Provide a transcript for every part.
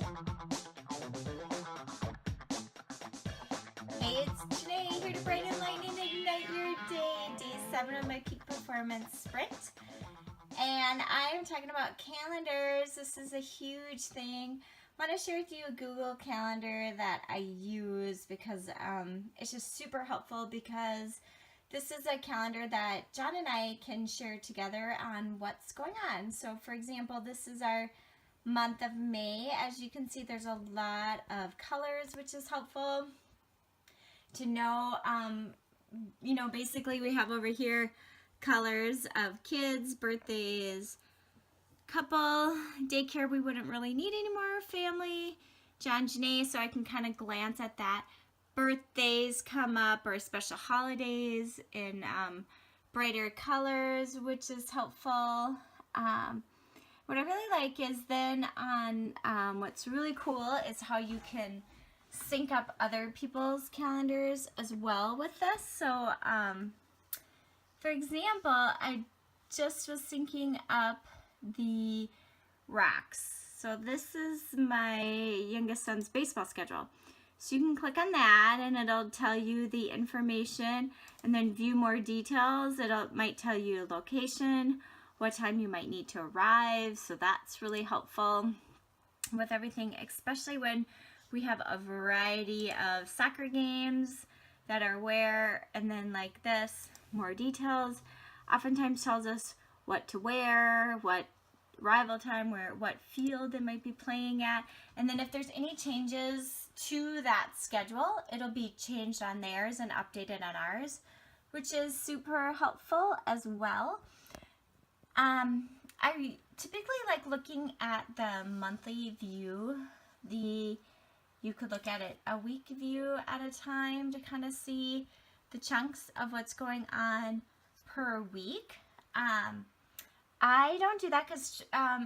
Hey, it's Janae here to brighten, lighten, and ignite your day. Day 7 of my peak performance sprint. And I'm talking about calendars. This is a huge thing. I want to share with you a Google Calendar that I use because it's just super helpful, because this is a calendar that John and I can share together on what's going on. So for example, this is our month of May. As you can see, there's a lot of colors, which is helpful to know. Basically we have over here colors of kids, birthdays, couple, daycare we wouldn't really need anymore, family, John, Janae, so I can kind of glance at that. Birthdays come up, or special holidays in brighter colors, which is helpful. What I really like is then on what's really cool is how you can sync up other people's calendars as well with this. So for example, I just was syncing up the racks. So this is my youngest son's baseball schedule. So you can click on that and it'll tell you the information, and then view more details. It might tell you location, what time you might need to arrive. So that's really helpful with everything, especially when we have a variety of soccer games that are where, and then like this, more details. Oftentimes tells us what to wear, what arrival time, what field they might be playing at. And then if there's any changes to that schedule, it'll be changed on theirs and updated on ours, which is super helpful as well. I typically like looking at the monthly view. You could look at it a week view at a time to kind of see the chunks of what's going on per week. I don't do that because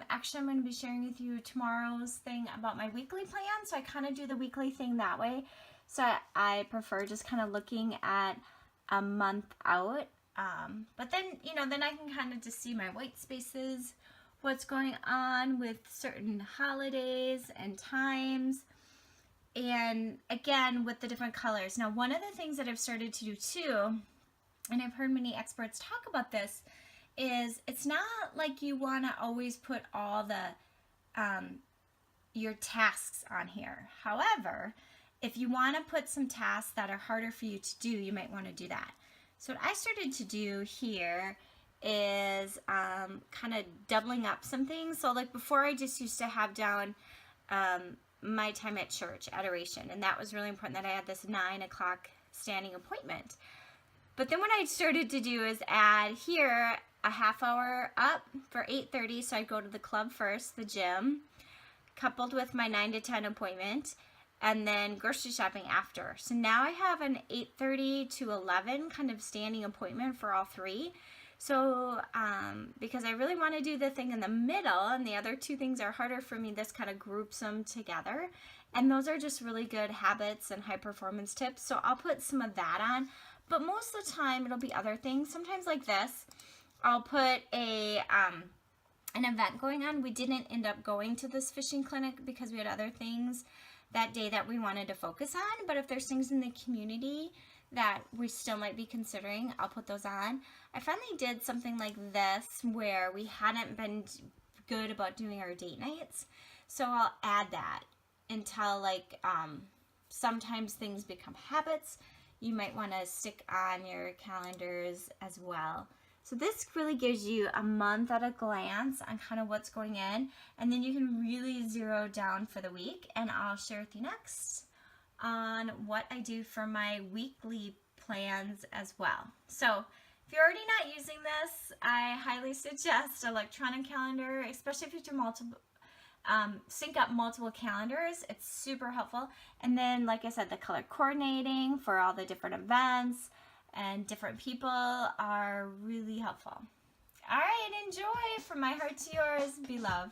actually I'm going to be sharing with you tomorrow's thing about my weekly plan, so I kind of do the weekly thing that way. So I prefer just kind of looking at a month out. But then, then I can kind of just see my white spaces, what's going on with certain holidays and times. And again, with the different colors. Now, one of the things that I've started to do too, and I've heard many experts talk about this, is it's not like you want to always put all the your tasks on here. However, if you want to put some tasks that are harder for you to do, you might want to do that. So what I started to do here is kind of doubling up some things. So like before, I just used to have down my time at church, adoration, and that was really important that I had this 9 o'clock standing appointment. But then what I started to do is add here a half hour up for 8:30, so I'd go to the club first, the gym, coupled with my 9 to 10 appointment, and then grocery shopping after. So now I have an 8:30 to 11 kind of standing appointment for all three. So because I really want to do the thing in the middle, and the other two things are harder for me, this kind of groups them together. And those are just really good habits and high performance tips. So I'll put some of that on, but most of the time it'll be other things. Sometimes like this, I'll put an event going on. We didn't end up going to this fishing clinic because we had other things that day that we wanted to focus on. But if there's things in the community that we still might be considering, I'll put those on. I finally did something like this where we hadn't been good about doing our date nights. So I'll add that until like sometimes things become habits. You might want to stick on your calendars as well. So this really gives you a month at a glance on kind of what's going in, and then you can really zero down for the week, and I'll share with you next on what I do for my weekly plans as well. So if you're already not using this, I highly suggest electronic calendar, especially if you do sync up multiple calendars. It's super helpful. And then, like I said, the color coordinating for all the different events and different people are really helpful. All right, enjoy. From my heart to yours, be love.